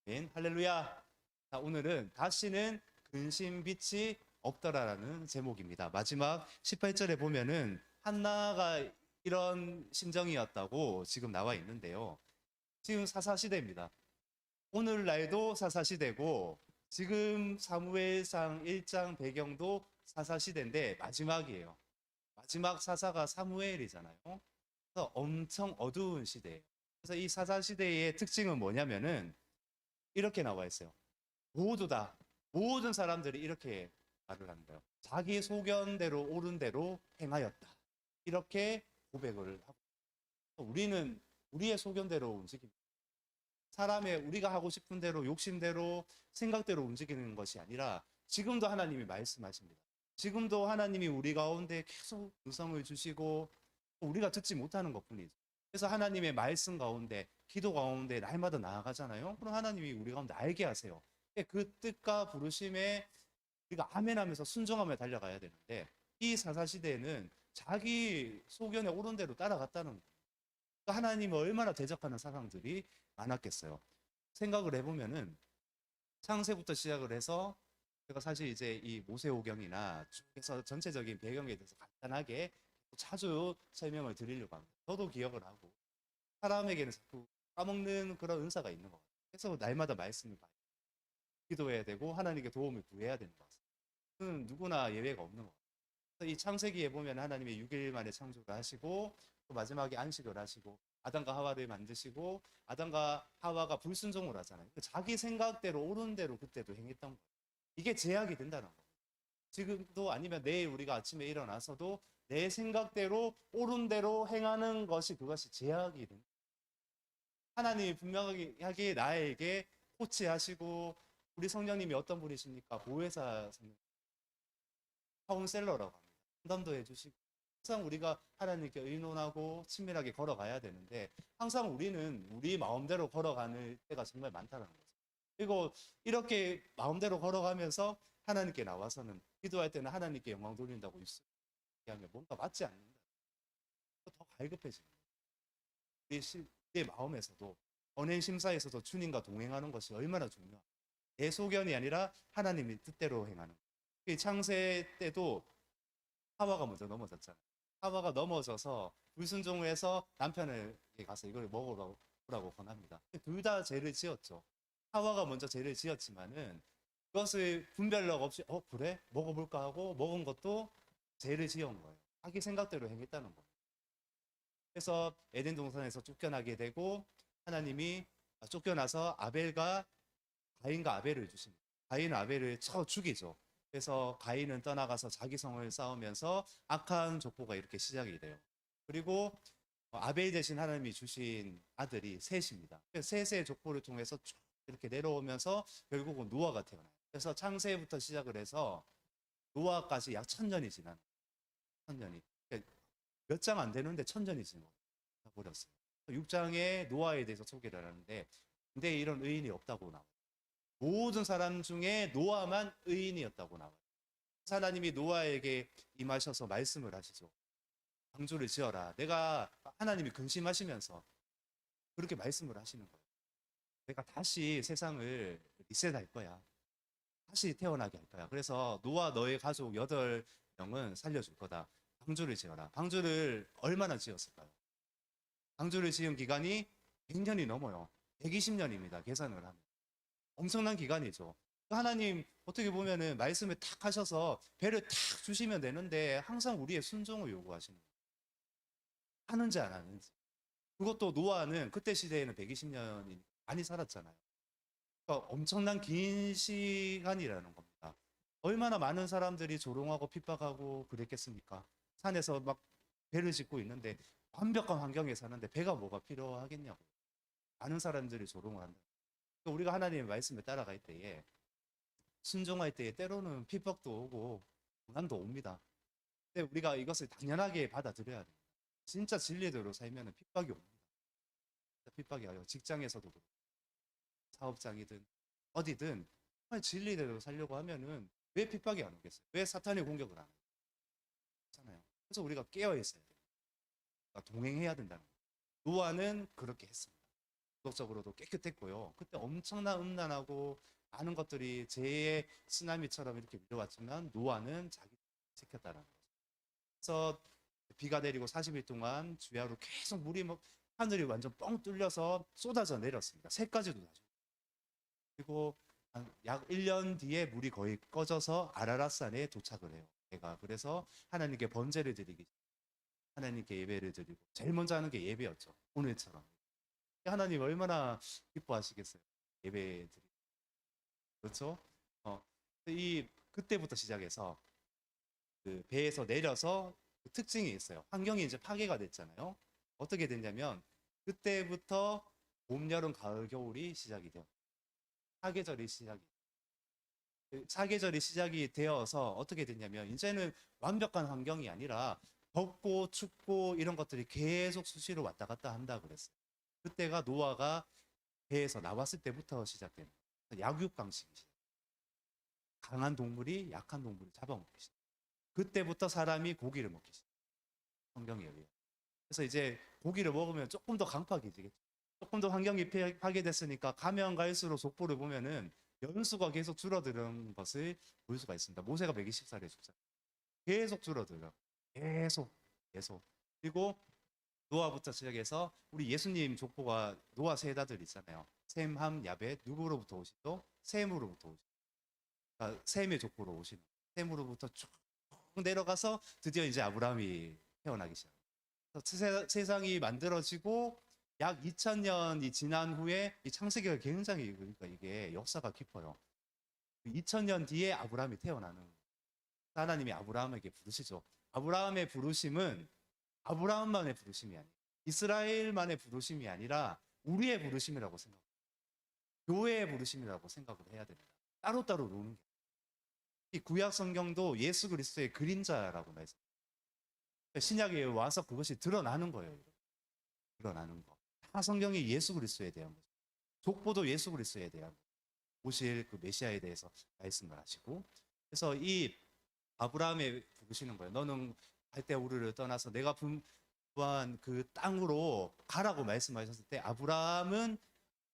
아멘. 할렐루야. 자, 오늘은 다시는 근심 빛이 없더라라는 제목입니다. 마지막 18절에 보면은 한나가 이런 심정이었다고 지금 나와 있는데요. 지금 사사시대입니다. 오늘날도 사사시대고 지금 사무엘상 1장 배경도 사사시대인데 마지막이에요. 마지막 사사가 사무엘이잖아요. 그래서 엄청 어두운 시대예요. 그래서 이 사사시대의 특징은 뭐냐면은 이렇게 나와 있어요. 모두 다 모든 사람들이 이렇게 말을 하는 거예요. 자기 소견대로 옳은 대로 행하였다. 이렇게 고백을 하고 우리는 우리의 소견대로 움직입니다. 사람의 우리가 하고 싶은 대로 욕심대로 생각대로 움직이는 것이 아니라 지금도 하나님이 말씀하십니다. 지금도 하나님이 우리 가운데 계속 음성을 주시고 우리가 듣지 못하는 것뿐이죠. 그래서 하나님의 말씀 가운데 기도 가운데 날마다 나아가잖아요. 그럼 하나님이 우리 가운데 알게 하세요. 그 뜻과 부르심에 우리가 아멘하면서 순종하며 달려가야 되는데 이 사사시대에는 자기 소견에 옳은 대로 따라갔다는 거예요. 하나님을 얼마나 대적하는 사람들이 많았겠어요. 생각을 해보면은 창세부터 시작을 해서 제가 사실 이제 이 모세오경이나 쭉 해서 전체적인 배경에 대해서 간단하게 자주 설명을 드리려고 합니다. 저도 기억을 하고 사람에게는 자꾸 까먹는 그런 은사가 있는 것 같아요. 그래서 날마다 말씀을 봐요. 기도해야 되고 하나님께 도움을 구해야 되는 것 같아요. 그건 누구나 예외가 없는 것 같아요. 그래서 이 창세기에 보면 하나님이 6일 만에 창조를 하시고 또 마지막에 안식을 하시고 아담과 하와를 만드시고 아담과 하와가 불순종을 하잖아요. 자기 생각대로 옳은 대로 그때도 행했던 거예요. 이게 제약이 된다는 거예요. 지금도 아니면 내일 우리가 아침에 일어나서도 내 생각대로 옳은 대로 행하는 것이 그것이 제약이 된다. 하나님이 분명하게 나에게 코치하시고 우리 성령님이 어떤 분이십니까? 보혜사 성령, 카운셀러라고 합니다. 상담도 해주시고 항상 우리가 하나님께 의논하고 친밀하게 걸어가야 되는데 항상 우리는 우리 마음대로 걸어가는 때가 정말 많다는 거죠. 그리고 이렇게 마음대로 걸어가면서 하나님께 나와서는 기도할 때는 하나님께 영광 돌린다고 얘기하면 뭔가 맞지 않는다. 더 갈급해지는 거예요. 내 마음에서도 언행 심사에서도 주님과 동행하는 것이 얼마나 중요한가. 내 소견이 아니라 하나님의 뜻대로 행하는 거예요. 창세 때도 하와가 먼저 넘어졌잖아요. 하와가 넘어져서 불순종을 해서 남편에게 가서 이걸 먹으라고 권합니다. 둘 다 죄를 지었죠. 하와가 먼저 죄를 지었지만은 그것을 분별력 없이 그래? 먹어볼까 하고 먹은 것도 죄를 지은 거예요. 자기 생각대로 행했다는 거예요. 그래서 에덴 동산에서 쫓겨나게 되고 하나님이 쫓겨나서 가인과 아벨을 주십니다. 가인은 아벨을 쳐 죽이죠. 그래서 가인은 떠나가서 자기 성을 쌓으면서 악한 족보가 이렇게 시작이 돼요. 그리고 아벨 대신 하나님이 주신 아들이 셋입니다. 셋의 족보를 통해서 쭉 이렇게 내려오면서 결국은 노아가 태어나요. 그래서 창세부터 시작을 해서 노아까지 약 1000년이 지난 1000년이 몇 장 안 되는데 1000년이 지나버렸어요. 6장에 노아에 대해서 소개를 하는데 근데 이런 의인이 없다고 나와요. 모든 사람 중에 노아만 의인이었다고 나와요. 하나님이 노아에게 임하셔서 말씀을 하시죠. 방주를 지어라. 내가 하나님이 근심하시면서 그렇게 말씀을 하시는 거예요. 내가 다시 세상을 리셋할 거야. 다시 태어나게 할 거야. 그래서 노아 너의 가족 8명은 살려줄 거다. 방주를 지어라. 방주를 얼마나 지었을까요? 방주를 지은 기간이 100년이 넘어요. 120년입니다. 계산을 하면. 엄청난 기간이죠. 하나님 어떻게 보면은 말씀을 탁 하셔서 배를 탁 주시면 되는데 항상 우리의 순종을 요구하시는 거예요. 하는지 안 하는지. 그것도 노아는 그때 시대에는 120년이 많이 살았잖아요. 그러니까 엄청난 긴 시간이라는 겁니다. 얼마나 많은 사람들이 조롱하고 핍박하고 그랬겠습니까? 산에서 막 배를 짓고 있는데 완벽한 환경에 사는데 배가 뭐가 필요하겠냐고. 많은 사람들이 조롱을 한다. 그러니까 우리가 하나님의 말씀에 따라갈 때에 순종할 때에 때로는 핍박도 오고 고난도 옵니다. 근데 우리가 이것을 당연하게 받아들여야 됩니다. 진짜 진리대로 살면 핍박이 옵니다. 핍박이 와요. 직장에서도 그렇고 사업장이든 어디든 정말 진리대로 살려고 하면은 왜 핍박이 안 오겠어요? 왜 사탄의 공격을 안 하잖아요. 그래서 우리가 깨어 있어야 돼요. 그러니까 동행해야 된다는 거예요. 노아는 그렇게 했습니다. 도덕적으로도 깨끗했고요. 그때 엄청난 음란하고 많은 것들이 재해의 쓰나미처럼 이렇게 밀려왔지만 노아는 자기 지켰다는 거죠. 그래서 비가 내리고 40일 동안 주야로 계속 물이 막 하늘이 완전 뻥 뚫려서 쏟아져 내렸습니다. 새까지도 다. 그리고 약 1년 뒤에 물이 거의 꺼져서 아라랏산에 도착을 해요. 걔가 그래서 하나님께 번제를 드리기, 하나님께 예배를 드리고 제일 먼저 하는 게 예배였죠. 오늘처럼. 하나님 얼마나 기뻐하시겠어요. 예배 드리고. 그렇죠? 이 그때부터 시작해서 그 배에서 내려서 그 특징이 있어요. 환경이 이제 파괴가 됐잖아요. 어떻게 됐냐면 그때부터 봄, 여름, 가을, 겨울이 시작이 돼요. 사계절이 시작이. 사계절이 시작이 되어서 어떻게 됐냐면 이제는 완벽한 환경이 아니라 덥고 춥고 이런 것들이 계속 수시로 왔다 갔다 한다 그랬어요. 그때가 노아가 배에서 나왔을 때부터 시작된 약육강식이 시작. 강한 동물이 약한 동물을 잡아먹기 시작. 그때부터 사람이 고기를 먹기 시작. 성경에 의해. 그래서 이제 고기를 먹으면 조금 더 강팍해지겠죠. 조금 더 환경이 파괴됐으니까 가면 갈수록 속보를 보면은 연수가 계속 줄어드는 것을 볼 수가 있습니다. 모세가 120살에 죽잖아요. 계속 줄어들어. 계속. 그리고 노아부터 시작해서 우리 예수님 족보가 노아 세 아들 있잖아요. 셈, 함, 야벳 누구로부터 오시죠? 셈으로부터 오시죠. 그러니까 셈의 족보로 오시는. 셈으로부터 쭉 내려가서 드디어 이제 아브라함이 태어나기 시작. 세상이 만들어지고 약 2000년이 지난 후에 이 창세기가 굉장히 그러니까 이게 역사가 깊어요. 2000년 뒤에 아브라함이 태어나는 하나님이 아브라함에게 부르시죠. 아브라함의 부르심은 아브라함만의 부르심이 아니에요. 이스라엘만의 부르심이 아니라 우리의 부르심이라고 생각해요. 교회의 부르심이라고 생각을 해야 됩니다. 따로따로 노는 게. 이 구약 성경도 예수 그리스도의 그림자라고 말씀해요. 신약에 와서 그것이 드러나는 거예요. 드러나는 거. 다 성경이 예수 그리스도에 대한 거죠. 족보도 예수 그리스도에 대한 오실 그 메시아에 대해서 말씀을 하시고, 그래서 이 아브라함에 부르시는 거예요. 너는 갈대우르를 떠나서 내가 분부한 그 땅으로 가라고 말씀하셨을 때 아브라함은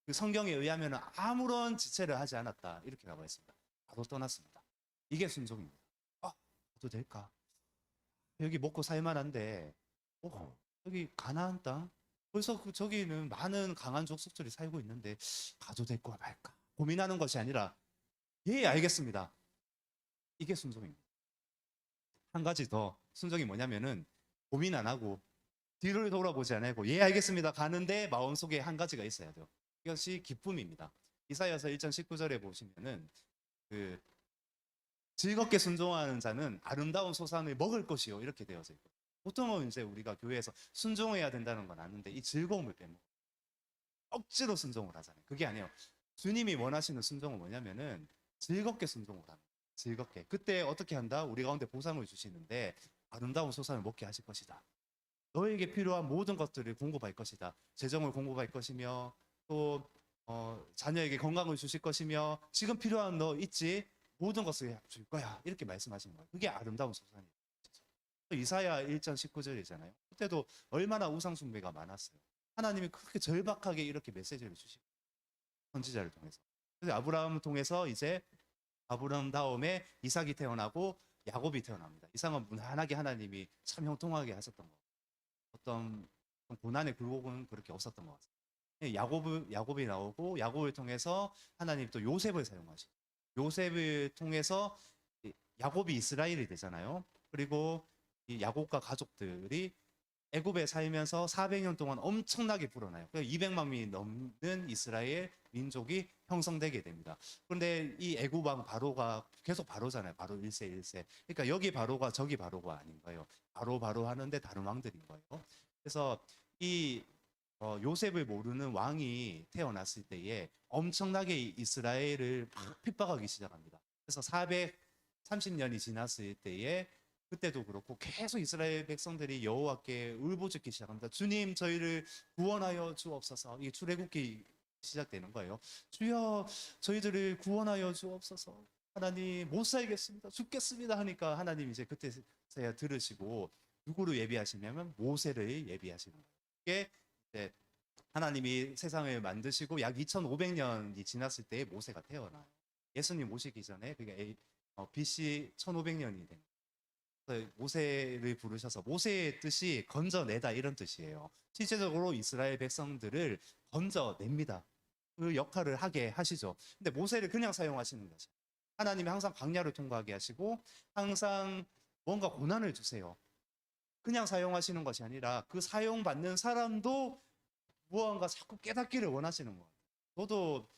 그 성경에 의하면 아무런 지체를 하지 않았다 이렇게 나와 있습니다. 바로 떠났습니다. 이게 순종입니다. 가도 될까? 여기 먹고 살만한데, 여기 가나안 땅? 벌써 저기는 많은 강한 족속들이 살고 있는데 가도 될까 말까? 고민하는 것이 아니라 예, 알겠습니다. 이게 순종입니다. 한 가지 더 순종이 뭐냐면은 고민 안 하고 뒤를 돌아보지 않고 예, 알겠습니다. 가는데 마음속에 한 가지가 있어야 돼요. 이것이 기쁨입니다. 이사야서 1장 19절에 보시면은 그 즐겁게 순종하는 자는 아름다운 소산을 먹을 것이요 이렇게 되어져 있고 보통은 이제 우리가 교회에서 순종해야 된다는 건 아는데 이 즐거움을 빼먹고 억지로 순종을 하잖아요. 그게 아니에요. 주님이 원하시는 순종은 뭐냐면은 즐겁게 순종을 하는 거예요. 즐겁게. 그때 어떻게 한다? 우리 가운데 보상을 주시는데 아름다운 소산을 먹게 하실 것이다. 너에게 필요한 모든 것들을 공급할 것이다. 재정을 공급할 것이며 또 자녀에게 건강을 주실 것이며 지금 필요한 너 있지? 모든 것을 줄 거야. 이렇게 말씀하시는 거예요. 그게 아름다운 소산이에요. 이사야 1장 19절이잖아요. 그때도 얼마나 우상 숭배가 많았어요. 하나님이 그렇게 절박하게 이렇게 메시지를 주시고 선지자를 통해서. 그래서 아브라함을 통해서 이제 아브라함 다음에 이삭이 태어나고 야곱이 태어납니다. 이삭은 무난하게 하나님이 참 형통하게 하셨던 거. 어떤 고난의 굴곡은 그렇게 없었던 것 같습니다. 야곱이 나오고 야곱을 통해서 하나님 또 요셉을 사용하시고 요셉을 통해서 야곱이 이스라엘이 되잖아요. 그리고 이 야곱과 가족들이 애굽에 살면서 400년 동안 엄청나게 불어나요. 200만 명이 넘는 이스라엘 민족이 형성되게 됩니다. 그런데 이 애굽 왕 바로가 계속 바로잖아요. 바로 1세 1세. 그러니까 여기 바로가 저기 바로가 아닌 거예요. 바로 하는데 다른 왕들인 거예요. 그래서 이 요셉을 모르는 왕이 태어났을 때에 엄청나게 이스라엘을 막 핍박하기 시작합니다. 그래서 430년이 지났을 때에 그때도 그렇고 계속 이스라엘 백성들이 여호와께 울부짖기 시작합니다. 주님 저희를 구원하여 주옵소서. 이게 출애굽기 시작되는 거예요. 주여 저희들을 구원하여 주옵소서. 하나님 못 살겠습니다. 죽겠습니다 하니까 하나님 이제 그때서야 들으시고 누구를 예비하시냐면 모세를 예비하시는 거예요. 이게 이제 하나님이 세상을 만드시고 약 2500년이 지났을 때 모세가 태어나요. 예수님 오시기 전에 그게 BC 1500년이 됩니다. 모세를 부르셔서 모세의 뜻이 건져내다 이런 뜻이에요. 실제적으로 이스라엘 백성들을 건져냅니다. 그 역할을 하게 하시죠. 근데 모세를 그냥 사용하시는 거죠. 하나님이 항상 광야를 통과하게 하시고 항상 뭔가 고난을 주세요. 그냥 사용하시는 것이 아니라 그 사용받는 사람도 무언가 자꾸 깨닫기를 원하시는 것 같아요. 저도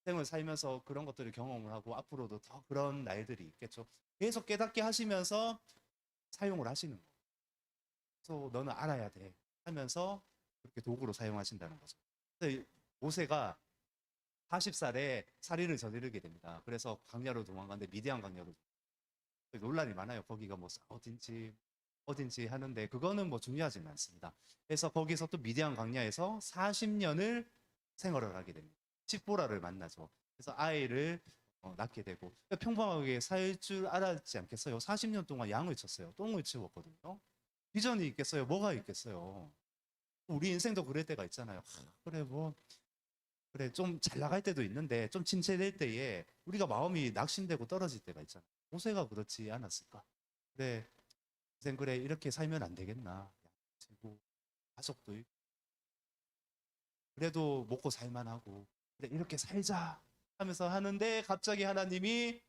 생을 살면서 그런 것들을 경험을 하고 앞으로도 더 그런 날들이 있겠죠. 계속 깨닫게 하시면서 사용을 하시는 거예요. 그래서 너는 알아야 돼 하면서 그렇게 도구로 사용하신다는 거죠. 그래서 모세가 40살에 살인을 저지르게 됩니다. 그래서 광야로 도망가는데 미디안 광야로 논란이 많아요. 거기가 뭐 어딘지 하는데 그거는 뭐 중요하지는 않습니다. 그래서 거기서 또 미디안 광야에서 40년을 생활을 하게 됩니다. 십보라를 만나죠. 그래서 아이를 낳게 되고 평범하게 살 줄 알았지 않겠어요? 40년 동안 양을 쳤어요. 똥을 치웠거든요. 비전이 있겠어요? 뭐가 있겠어요? 우리 인생도 그럴 때가 있잖아요. 그래 뭐 그래 좀 잘 나갈 때도 있는데 좀 침체될 때에 우리가 마음이 낙심되고 떨어질 때가 있잖아요. 모세가 그렇지 않았을까? 그래 인생 그래 이렇게 살면 안 되겠나? 양치고 가족도 있고 그래도 먹고 살만하고 그래 이렇게 살자 하면서 하는데 갑자기 하나님이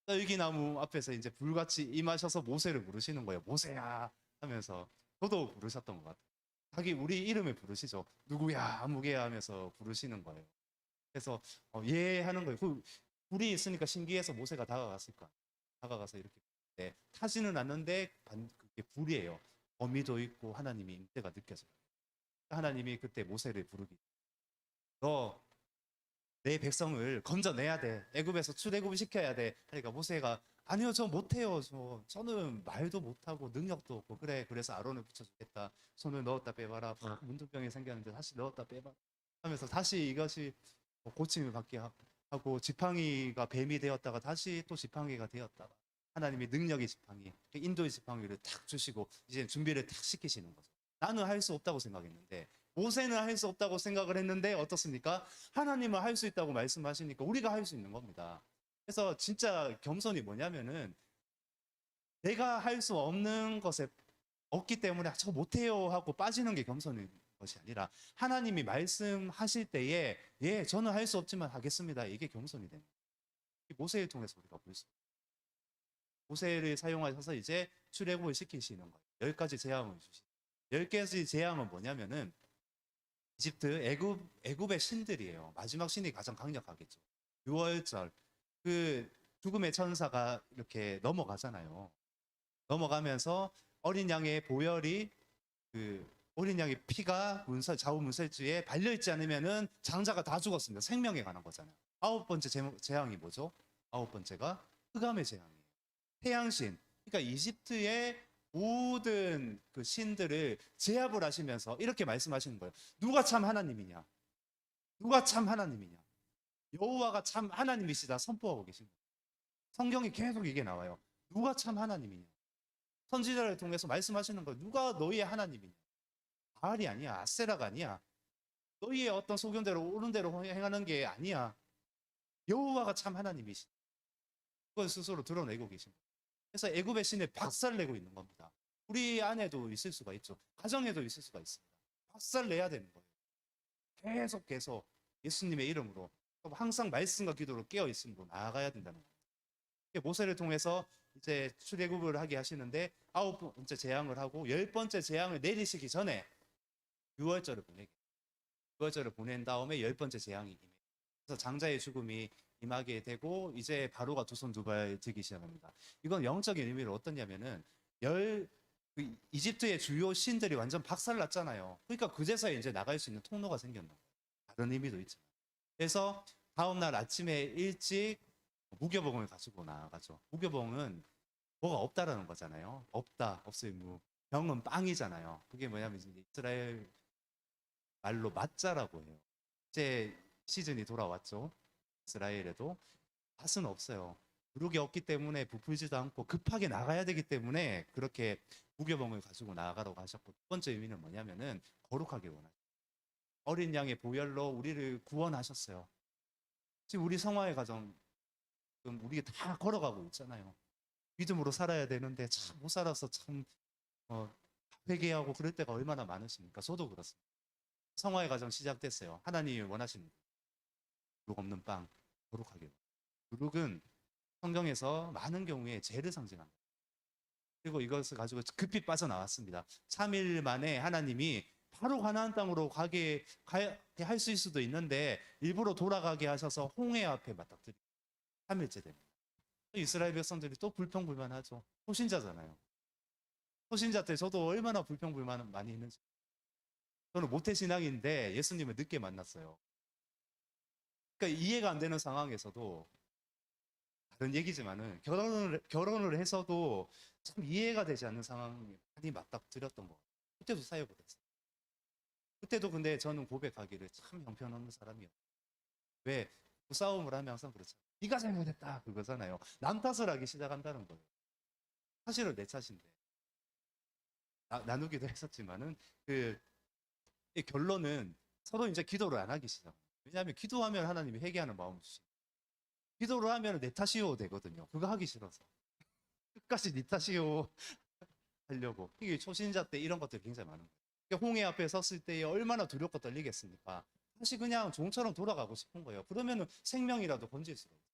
떨기나무 앞에서 이제 불같이 임하셔서 모세를 부르시는 거예요. 모세야 하면서 저도 부르셨던 것 같아요. 자기 우리 이름을 부르시죠. 누구야 아무개야 하면서 부르시는 거예요. 그래서 예 하는 거예요. 그 불이 있으니까 신기해서 모세가 다가갔을까? 다가가서 이렇게 네, 타지는 않는데 그게 불이에요. 어미도 있고 하나님이 임재가 느껴져요. 하나님이 그때 모세를 부르기. 너 내 백성을 건져내야 돼. 애굽에서 출애굽을 시켜야 돼. 그러니까 모세가 아니요 저 못해요. 저는 말도 못하고 능력도 없고 그래 그래서 아론을 붙여주겠다. 손을 넣었다 빼봐라. 문둥병이 생겼는데 다시 넣었다 빼봐. 하면서 다시 이것이 고침을 받게 하고 지팡이가 뱀이 되었다가 다시 또 지팡이가 되었다가 하나님이 능력의 지팡이, 인도의 지팡이를 탁 주시고 이제 준비를 탁 시키시는 거죠. 나는 할 수 없다고 생각했는데 모세는 할 수 없다고 생각을 했는데 어떻습니까? 하나님은 할 수 있다고 말씀하시니까 우리가 할 수 있는 겁니다. 그래서 진짜 겸손이 뭐냐면은 내가 할 수 없는 것에 없기 때문에 저 못해요 하고 빠지는 게 겸손인 것이 아니라 하나님이 말씀하실 때에 예 저는 할 수 없지만 하겠습니다. 이게 겸손이 됩니다. 모세를 통해서 우리가 볼 수 있습니다. 모세를 사용하셔서 이제 출애굽을 시키시는 거예요. 10가지 재앙을 주시죠. 10가지 재앙은 뭐냐면은 이집트 애굽의 신들이에요. 마지막 신이 가장 강력하겠죠. 6월절 그 죽음의 천사가 이렇게 넘어가잖아요. 넘어가면서 어린 양의 보혈이 그 어린 양의 피가 좌우 문설주에 발려 있지 않으면은 장자가 다 죽었습니다. 생명에 관한 거잖아요. 9번째 재앙이 뭐죠? 9번째가 흑암의 재앙이에요. 태양신. 그러니까 이집트의 모든 그 신들을 제압을 하시면서 이렇게 말씀하시는 거예요. 누가 참 하나님이냐? 누가 참 하나님이냐? 여호와가 참 하나님이시다 선포하고 계신 거예요. 성경이 계속 이게 나와요. 누가 참 하나님이냐? 선지자를 통해서 말씀하시는 거예요. 누가 너희의 하나님이냐? 바알이 아니야. 아세라가 아니야. 너희의 어떤 소견대로 옳은 대로 행하는 게 아니야. 여호와가 참 하나님이시다. 그걸 스스로 드러내고 계신 거예요. 그래서 애굽의 신을 박살내고 있는 겁니다. 우리 안에도 있을 수가 있죠. 가정에도 있을 수가 있습니다. 박살내야 되는 거예요. 계속 예수님의 이름으로 항상 말씀과 기도로 깨어 있음으로 나아가야 된다는 거예요. 모세를 통해서 이제 출애굽을 하게 하시는데 9번째 재앙을 하고 10번째 재앙을 내리시기 전에 6월절을 보내게 6월절을 보낸 다음에 10번째 재앙이 임해요. 그래서 장자의 죽음이 임하게 되고 이제 바로가 두 손 두 발 들기 시작합니다. 이건 영적인 의미로 어떠냐면은 이집트의 주요 신들이 완전 박살났잖아요. 그러니까 그제서야 이제 나갈 수 있는 통로가 생겼나 봐요. 다른 의미도 있지만. 그래서 다음날 아침에 일찍 무교봉을 가지고 나가죠. 무교봉은 뭐가 없다라는 거잖아요. 없다, 없을 무. 병은 빵이잖아요. 그게 뭐냐면 이제 이스라엘 말로 맞자라고 해요. 이제 시즌이 돌아왔죠. 이스라엘에도 밭은 없어요. 누룩이 없기 때문에 부풀지도 않고 급하게 나가야 되기 때문에 그렇게 무교봉을 가지고 나가라고 하셨고 두 번째 의미는 뭐냐면은 거룩하게 원하죠. 어린 양의 보혈로 우리를 구원하셨어요. 지금 우리 성화의 가정 지금 우리가 다 걸어가고 있잖아요. 믿음으로 살아야 되는데 참 못 살아서 참 회개하고 그럴 때가 얼마나 많으십니까? 저도 그렇습니다. 성화의 과정 시작됐어요. 하나님이 원하시는 누룩 없는 빵, 거룩하게. 누룩은 성경에서 많은 경우에 죄를 상징합니다. 그리고 이것을 가지고 급히 빠져나왔습니다. 3일 만에 하나님이 바로 가나안 땅으로 가게 할 수도 있는데 일부러 돌아가게 하셔서 홍해 앞에 맞닥뜨리고 3일째 됩니다. 이스라엘 백성들이 또 불평불만하죠. 소신자잖아요. 소신자 때 저도 얼마나 불평불만 많이 했는지. 저는 모태신앙인데 예수님을 늦게 만났어요. 그러니까 이해가 안 되는 상황에서도 다른 얘기지만은 결혼을 해서도 참 이해가 되지 않는 상황이 많이 맞닥뜨렸던 거 같아요. 그때도 사역을 했어요. 그때도 근데 저는 고백하기를 참 형편없는 사람이었어요. 왜? 그 싸움을 하면 항상 그렇잖아요. 네가 잘못했다 그거잖아요. 남 탓을 하기 시작한다는 거예요. 사실은 내 탓인데. 나누기도 했었지만은 이 결론은 서로 이제 기도를 안 하기 시작. 왜냐하면 기도하면 하나님이 회개하는 마음을 주시고 기도를 하면 내 탓이요 되거든요. 그거 하기 싫어서 끝까지 네 탓이요 하려고. 이게 초신자 때 이런 것들이 굉장히 많은 거예요. 홍해 앞에 섰을 때 얼마나 두렵고 떨리겠습니까? 사실 그냥 종처럼 돌아가고 싶은 거예요. 그러면은 생명이라도 건질 수가 있어요.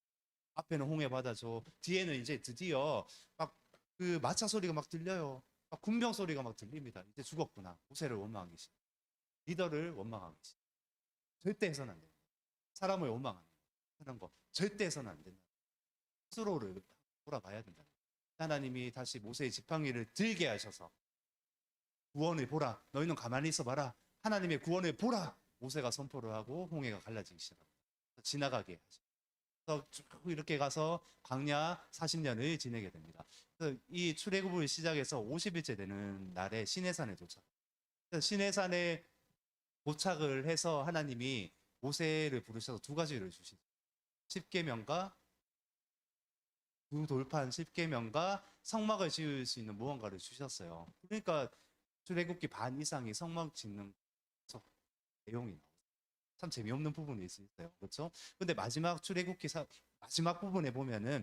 앞에는 홍해 바다죠. 뒤에는 이제 드디어 막 그 마차 소리가 막 들려요. 막 군병 소리가 막 들립니다. 이제 죽었구나. 모세를 원망하기 시작. 리더를 원망하기 시작. 절대 해서는 안 됩니다. 사람을 원망하는 거 절대 해서는 안 된다. 스스로를 돌아봐야 된다. 하나님이 다시 모세의 지팡이를 들게 하셔서 구원을 보라. 너희는 가만히 있어 봐라. 하나님의 구원을 보라. 모세가 선포를 하고 홍해가 갈라지기 시작합니다. 지나가게 하죠. 그래서 쭉 이렇게 가서 광야 40년을 지내게 됩니다. 그래서 이 출애굽을 시작해서 50일째 되는 날에 시내산에 도착. 시내산에 도착을 해서 하나님이 모세를 부르셔서 두 가지를 주시죠. 십계명과 두 돌판 십계명과 성막을 지을 수 있는 무언가를 주셨어요. 그러니까 출애굽기 반 이상이 성막 짓는 내용이 나와요. 참 재미없는 부분이 있어요. 그렇죠? 근데 마지막 출애굽기 마지막 부분에 보면은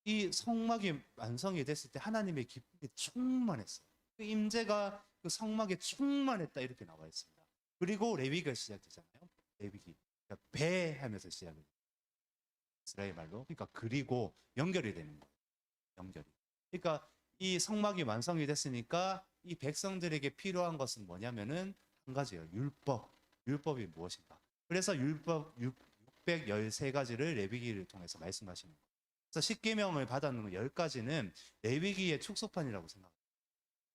이 성막이 완성이 됐을 때 하나님의 기쁨이 충만했어요. 그 임재가 그 성막에 충만했다 이렇게 나와 있습니다. 그리고 레위기가 시작되잖아요. 레위기. 그러니까 배 하면서 시작을 해요. 이스라엘 말로. 그러니까 그리고 연결이 되는 거예요. 연결이. 그러니까 이 성막이 완성이 됐으니까 이 백성들에게 필요한 것은 뭐냐면은 한 가지예요. 율법. 율법이 무엇인가? 그래서 율법 613가지를 레위기를 통해서 말씀하시는 거예요. 그래서 십계명을 받아놓은 10가지는 레위기의 축소판이라고 생각합니다.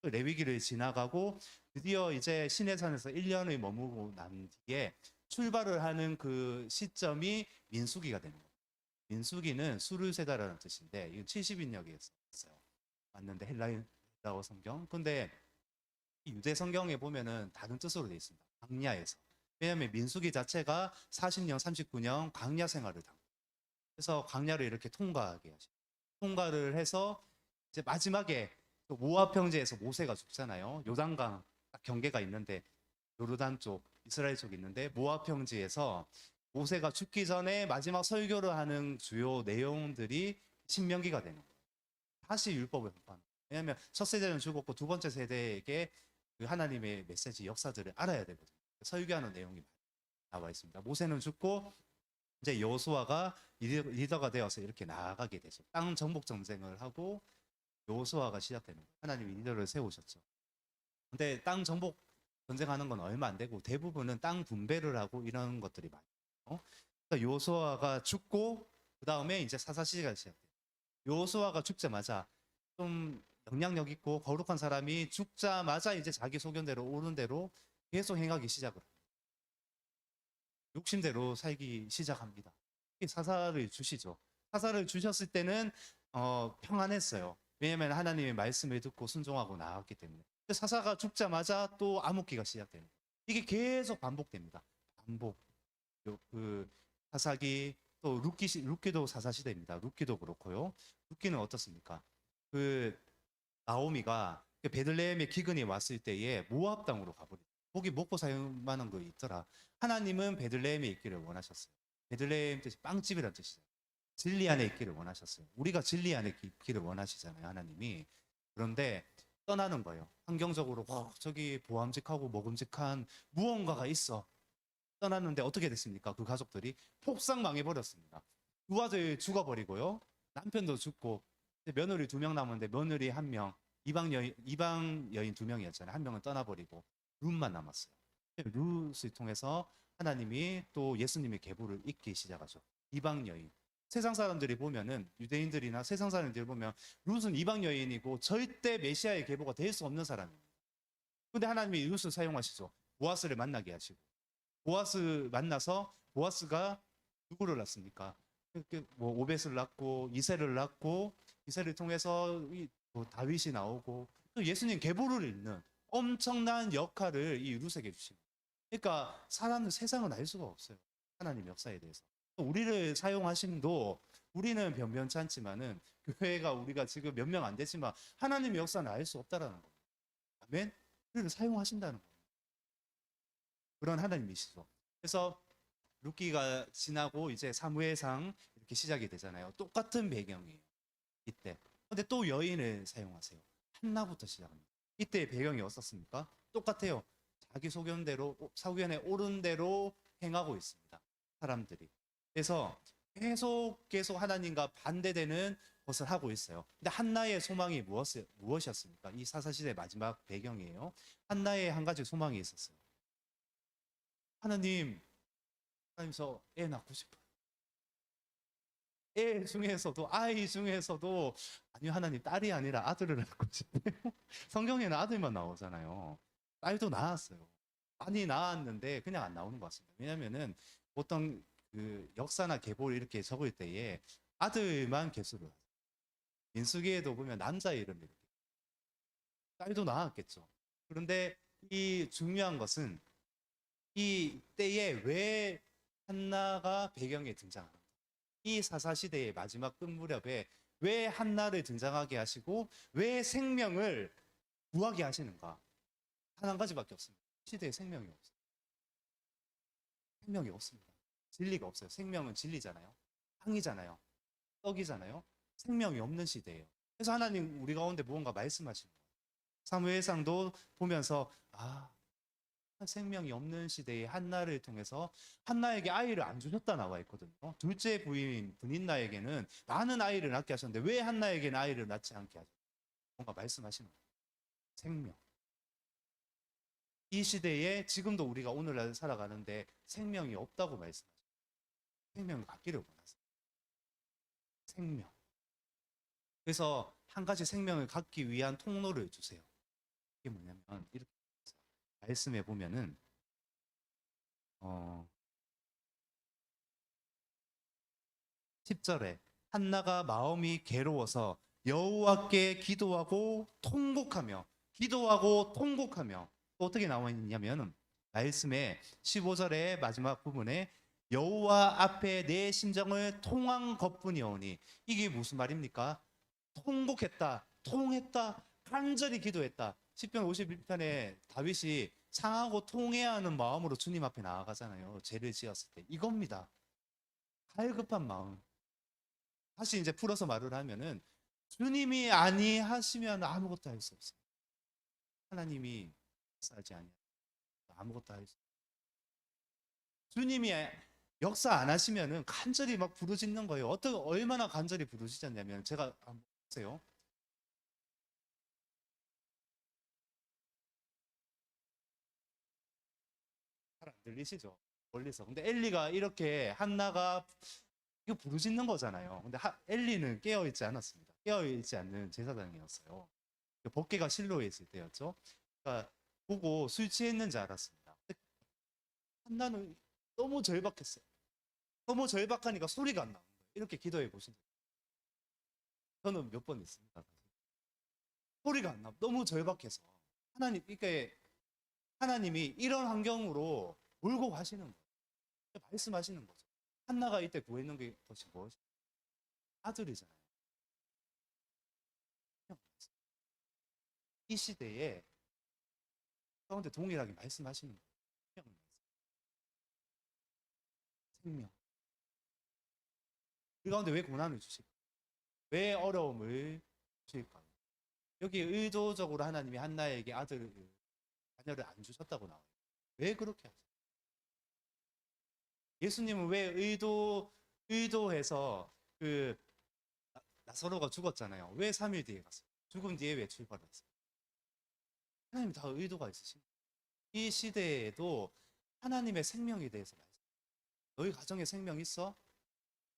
레위기를 지나가고 드디어 이제 시내산에서 1년을 머무고 난 뒤에 출발을 하는 그 시점이 민수기가 되는 거예요. 민수기는 수를 세다라는 뜻인데 이건 70인역에 있어요. 맞는데 헬라어 성경. 근데 유대 성경에 보면은 다른 뜻으로 되어 있습니다. 광야에서. 왜냐하면 민수기 자체가 40년, 39년 광야 생활을 당해요. 그래서 광야를 이렇게 통과하게 하시고 통과를 해서 이제 마지막에 모압 평지에서 모세가 죽잖아요. 요단강 경계가 있는데 요르단 쪽, 이스라엘 쪽 있는데 모압 평지에서 모세가 죽기 전에 마지막 설교를 하는 주요 내용들이 신명기가 되는 거예요. 다시 율법을 선포하는 거예요. 왜냐하면 첫 세대는 죽었고 두 번째 세대에게 그 하나님의 메시지 역사들을 알아야 되거든요. 설교하는 내용이 나와 있습니다. 모세는 죽고 이제 여호수아가 리더가 되어서 이렇게 나아가게 되죠. 땅 정복 전쟁을 하고 여호수아가 시작되는 거예요. 하나님이 리더를 세우셨죠. 근데 땅 정복 전쟁하는 건 얼마 안 되고 대부분은 땅 분배를 하고 이런 것들이 많아요. 그러니까 여호수아가 죽고 그 다음에 이제 사사 시대가 시작돼요. 여호수아가 죽자마자 좀 영향력 있고 거룩한 사람이 죽자마자 이제 자기 소견대로 옳은 대로 계속 행하기 시작을 합니다. 욕심대로 살기 시작합니다. 사사를 주시죠. 사사를 주셨을 때는 평안했어요. 왜냐하면 하나님의 말씀을 듣고 순종하고 나았기 때문에. 사사가 죽자마자 또 암흑기가 시작되는 거예요. 이게 계속 반복됩니다. 반복. 그 사사기 또 룻기도 사사 시대입니다. 룻기도 그렇고요. 룻기는 어떻습니까? 그 나오미가 베들레헴의 기근이 왔을 때에 모압 땅으로 가버립니다. 거기 먹고 살 만한 거 있더라. 하나님은 베들레헴에 있기를 원하셨어요. 베들레헴 뜻이 빵집이라는 뜻이잖아요. 진리 안에 있기를 원하셨어요. 우리가 진리 안에 있기를 원하시잖아요, 하나님이. 그런데 떠나는 거예요. 환경적으로 저기 보암직하고 먹음직한 무언가가 있어. 떠났는데 어떻게 됐습니까? 그 가족들이 폭삭 망해버렸습니다. 두 아들 죽어버리고요. 남편도 죽고 며느리 2명 남았는데 며느리 1명, 이방 여인 2명이었잖아요. 1명은 떠나버리고 룻만 남았어요. 룻을 통해서 하나님이 또 예수님의 계보를 잇기 시작하죠. 이방 여인. 세상 사람들이 보면은 유대인들이나 세상 사람들이 보면 룻은 이방 여인이고 절대 메시아의 계보가 될 수 없는 사람입니다. 근데 하나님이 룻을 사용하시죠. 보아스를 만나게 하시고 보아스 만나서 보아스가 누구를 낳습니까? 뭐 오벳을 낳고 이새를 낳고 이새를 통해서 뭐 다윗이 나오고 또 예수님 계보를 잇는 엄청난 역할을 이 룻에게 주십니다. 그러니까 사람은 세상은 알 수가 없어요. 하나님 역사에 대해서. 우리를 사용하심도 우리는 변변치 않지만은 교회가 우리가 지금 몇 명 안 되지만 하나님의 역사는 알 수 없다라는 겁니다. 아멘. 우리를 사용하신다는 거예요. 그런 하나님이시죠. 그래서 룻기가 지나고 이제 사무엘상 이렇게 시작이 되잖아요. 똑같은 배경이에요. 이때. 근데 또 여인을 사용하세요. 한나부터 시작합니다. 이때 배경이 어떻습니까? 똑같아요. 자기 소견대로 사견에 옳은 대로 행하고 있습니다. 사람들이. 그래서 계속 하나님과 반대되는 것을 하고 있어요. 근데 한나의 소망이 무엇이었습니까? 이 사사시대 마지막 배경이에요. 한나의 한 가지 소망이 있었어요. 하나님 애 낳고 싶어요. 아이 중에서도 아니요 하나님 딸이 아니라 아들을 낳고 싶어요. 성경에는 아들만 나오잖아요. 딸도 낳았어요. 많이 낳았는데 그냥 안 나오는 것 같습니다. 왜냐면은 보통 그 역사나 계보를 이렇게 적을 때에 아들만 개수를 하죠. 민수기에도 보면 남자 이름 이렇게 딸도 낳았겠죠. 그런데 이 중요한 것은 이 때에 왜 한나가 배경에 등장하는가? 이 사사시대의 마지막 끝 무렵에 왜 한나를 등장하게 하시고 왜 생명을 구하게 하시는가? 단 한 가지밖에 없습니다. 시대에 생명이 없어요. 생명이 없습니다. 진리가 없어요. 생명은 진리잖아요. 향이잖아요. 떡이잖아요. 생명이 없는 시대예요. 그래서 하나님 우리 가운데 무언가 말씀하시는 거예요. 사무엘상도 보면서 생명이 없는 시대의 한나를 통해서 한나에게 아이를 안 주셨다 나와 있거든요. 둘째 부인 분인나에게는 많은 아이를 낳게 하셨는데 왜 한나에게는 아이를 낳지 않게 하셨어요? 뭔가 말씀하시는 거예요. 생명. 이 시대에 지금도 우리가 오늘날 살아가는데 생명이 없다고 말씀하셔요. 생명을 갖기를 원하세요. 생명. 그래서 한 가지 생명을 갖기 위한 통로를 주세요. 이게 뭐냐면 이렇게 말씀해 보면은 10절에 한나가 마음이 괴로워서 여호와께 기도하고 통곡하며 또 어떻게 나와 있냐면 말씀에 15절의 마지막 부분에 여호와 앞에 내 심정을 통한 것뿐이오니 이게 무슨 말입니까? 통곡했다, 통했다, 간절히 기도했다. 시편 51편에 다윗이 상하고 통해야 하는 마음으로 주님 앞에 나아가잖아요. 죄를 지었을 때 이겁니다. 갈급한 마음. 다시 이제 풀어서 말을 하면은 주님이 아니하시면 아무것도 할 수 없어요. 하나님이 역사하지 아니하면 아무것도 할 수 없어요. 주님이 역사 안 하시면은 간절히 막 부르짖는 거예요. 얼마나 간절히 부르짖었냐면 제가 한번 보세요. 잘 안 들리시죠? 멀리서. 근데 엘리가 이렇게 한나가 이거 부르짖는 거잖아요. 근데 엘리는 깨어 있지 않았습니다. 깨어 있지 않는 제사장이었어요. 법궤가 실로에 있을 때였죠. 그러니까 보고 술 취했는지 알았습니다. 한나는 너무 절박했어요. 너무 절박하니까 소리가 안 나오는 거예요. 이렇게 기도해 보신 적 저는 몇 번 있습니다. 소리가 안 나. 너무 절박해서 하나님이 이런 환경으로 몰고 가시는 거예요. 말씀하시는 거죠. 한나가 이때 구했는 것이 무엇이? 아들이잖아요. 이 시대에 가운데 동일하게 말씀하시는 거예요. 생명. 우리 가운데 왜 고난을 주실까? 왜 어려움을 주실까요? 여기 의도적으로 하나님이 한나에게 자녀를 안 주셨다고 나와요. 왜 그렇게 하세요? 예수님은 왜 의도해서 그 나사로가 죽었잖아요. 왜 3일 뒤에 갔어요? 죽은 뒤에 왜 출발했어요? 하나님 다 의도가 있으십니다. 이 시대에도 하나님의 생명에 대해서 말씀해요. 너희 가정에 생명 있어?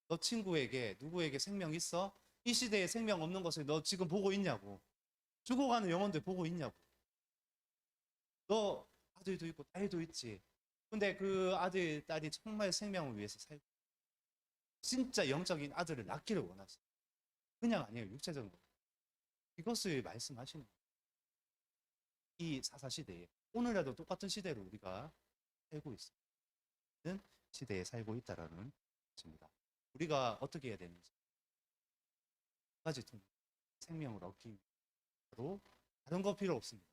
너 친구에게 누구에게 생명 있어? 이 시대에 생명 없는 것을 너 지금 보고 있냐고. 죽어가는 영혼들 보고 있냐고. 너 아들도 있고 딸도 있지. 근데 그 아들, 딸이 정말 생명을 위해서 살고 진짜 영적인 아들을 낳기를 원하시. 그냥 아니에요. 육체적인 거. 이것을 말씀하시는 거예요. 이 사사시대에 오늘날도 똑같은 시대로 우리가 살고 있는 시대에 살고 있다라는 것입니다. 우리가 어떻게 해야 되는지 두 가지 생명을 얻기 위해서 다른 거 필요 없습니다.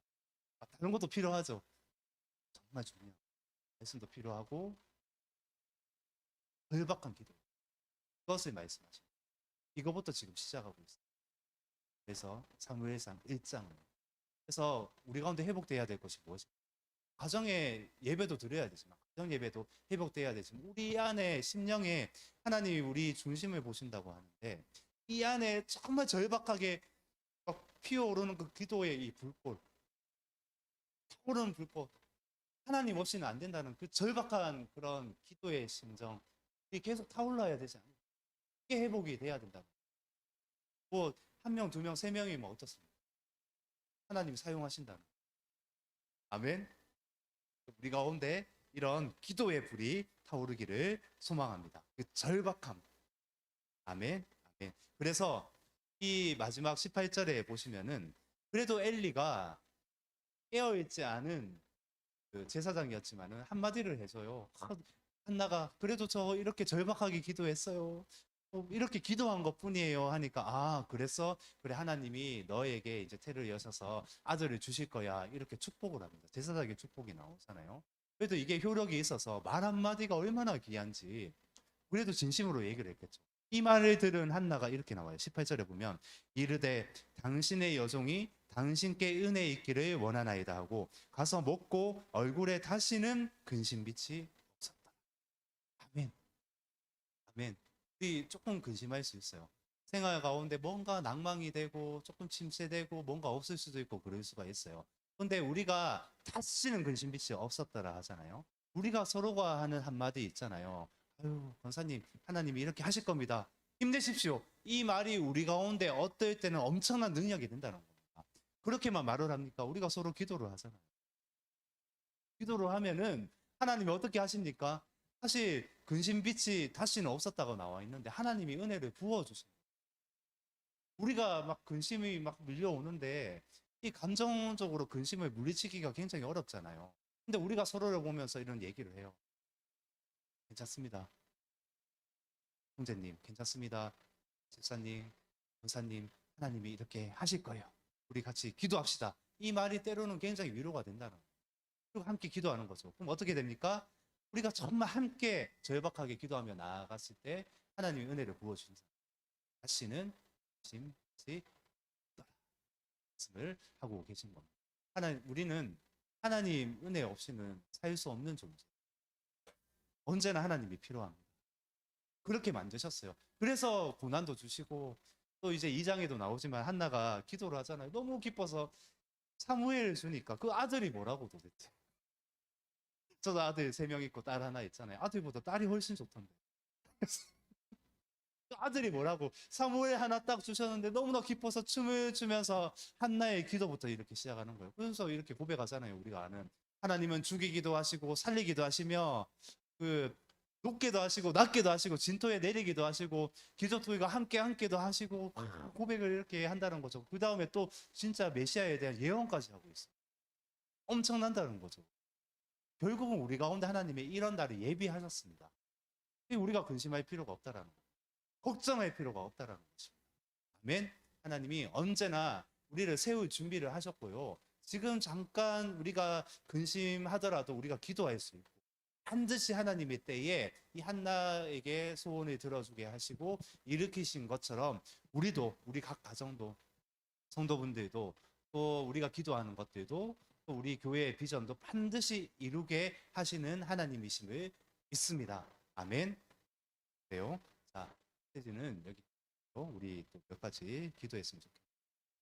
다른 것도 필요하죠. 정말 중요해요. 말씀도 필요하고 절박한 기도. 그것을 말씀하십니다. 이거부터 지금 시작하고 있어요. 그래서 사무엘상 1장. 그래서 우리 가운데 회복돼야 될 것이 무엇입니까? 가정의 예배도 드려야 되지만 가정 예배도 회복돼야 되지만 우리 안에 심령에 하나님이 우리 중심을 보신다고 하는데 이 안에 정말 절박하게 피어오르는 그 기도의 이 불꽃, 타오르는 불꽃, 하나님 없이는 안 된다는 그 절박한 그런 기도의 심정, 이 계속 타올라야 되지 않나요? 이게 회복이 돼야 된다. 뭐 한 명, 두 명, 세 명이면 어떻습니까? 하나님 사용하신다는. 아멘. 우리 가운데 이런 기도의 불이 타오르기를 소망합니다. 그 절박함. 아멘. 아멘. 그래서 이 마지막 18절에 보시면은 그래도 엘리가 깨어있지 않은 그 제사장이었지만은 한마디를 해줘요. 한나가 그래도 저 이렇게 절박하게 기도했어요. 이렇게 기도한 것 뿐이에요 하니까 그랬어? 그래 하나님이 너에게 이제 태를 여셔서 아들을 주실 거야 이렇게 축복을 합니다. 제사장의 축복이 나오잖아요. 그래도 이게 효력이 있어서 말 한마디가 얼마나 귀한지 그래도 진심으로 얘기를 했겠죠. 이 말을 들은 한나가 이렇게 나와요. 18절에 보면 이르되 당신의 여종이 당신께 은혜 있기를 원하나이다 하고 가서 먹고 얼굴에 다시는 근심빛이 없었다. 아멘. 아멘. 우리 조금 근심할 수 있어요. 생활 가운데 뭔가 낭망이 되고 조금 침체되고 뭔가 없을 수도 있고 그럴 수가 있어요. 근데 우리가 다시는 근심빛이 없었다라 하잖아요. 우리가 서로가 하는 한마디 있잖아요. 아유, 권사님, 하나님이 이렇게 하실 겁니다. 힘내십시오. 이 말이 우리 가운데 어떨 때는 엄청난 능력이 된다는 겁니다. 그렇게만 말을 합니까? 우리가 서로 기도를 하잖아요. 기도를 하면은 하나님이 어떻게 하십니까? 사실 근심빛이 다시는 없었다고 나와 있는데 하나님이 은혜를 부어주십니다. 우리가 막 근심이 막 밀려오는데 이 감정적으로 근심을 물리치기가 굉장히 어렵잖아요. 근데 우리가 서로를 보면서 이런 얘기를 해요. 괜찮습니다. 형제님, 괜찮습니다. 집사님, 권사님, 하나님이 이렇게 하실 거예요. 우리 같이 기도합시다. 이 말이 때로는 굉장히 위로가 된다는 거예요. 그리고 함께 기도하는 거죠. 그럼 어떻게 됩니까? 우리가 정말 함께 절박하게 기도하며 나아갔을 때 하나님이 은혜를 부어주신다. 다시는 심지 말씀을 하고 계신 겁니다. 우리는 하나님 은혜 없이는 살 수 없는 존재. 언제나 하나님이 필요합니다. 그렇게 만드셨어요. 그래서 고난도 주시고 또 이제 2장에도 나오지만 한나가 기도를 하잖아요. 너무 기뻐서 사무엘을 주니까 그 아들이 뭐라고 도대체. 저도 아들 3명 있고 딸 하나 있잖아요. 아들보다 딸이 훨씬 좋던데. 아들이 뭐라고 사무엘 하나 딱 주셨는데 너무나 기뻐서 춤을 추면서 한나의 기도부터 이렇게 시작하는 거예요. 그래서 이렇게 고백하잖아요. 우리가 아는 하나님은 죽이기도 하시고 살리기도 하시며 그 높게도 하시고 낮게도 하시고 진토에 내리기도 하시고 기적토이가 함께도 하시고 고백을 이렇게 한다는 거죠. 그 다음에 또 진짜 메시아에 대한 예언까지 하고 있어요. 엄청난다는 거죠. 결국은 우리 가운데 하나님이 이런 날을 예비하셨습니다. 우리가 근심할 필요가 없다라는 거예요. 걱정할 필요가 없다라는 것입니다. 아멘. 하나님이 언제나 우리를 세울 준비를 하셨고요. 지금 잠깐 우리가 근심하더라도 우리가 기도할 수 있고 반드시 하나님의 때에 이 한나에게 소원을 들어주게 하시고 일으키신 것처럼 우리도 우리 각 가정도 성도분들도 또 우리가 기도하는 것들도 또 우리 교회의 비전도 반드시 이루게 하시는 하나님이심을 믿습니다. 아멘. 그래요. 자, 스테이지는 여기 우리 또 몇 가지 기도했으면 좋겠습니다.